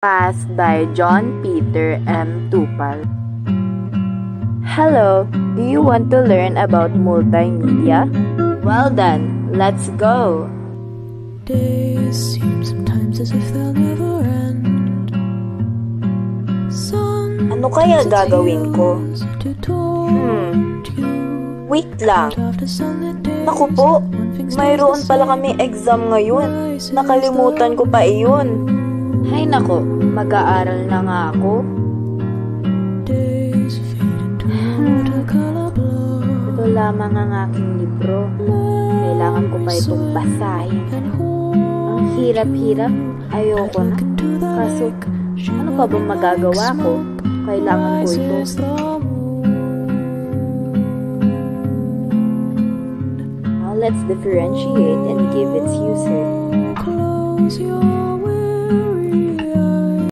Passed by John Peter M. Tupal. Hello, do you want to learn about multimedia? Well then, let's go! Days seem sometimes as if they'll never end. Ano kaya gagawin ko? Wait lang. Naku po, mayroon pala kami exam ngayon. Nakalimutan ko pa iyon. Hay nako, mag-aaral na nga ako. Ito lamang ang aking libro. Kailangan ko pa itong basahin. Ang hirap-hirap, ayoko na. Kaso, ano pa bang magagawa ko? Kailangan ko ito. Now let's differentiate and give its user.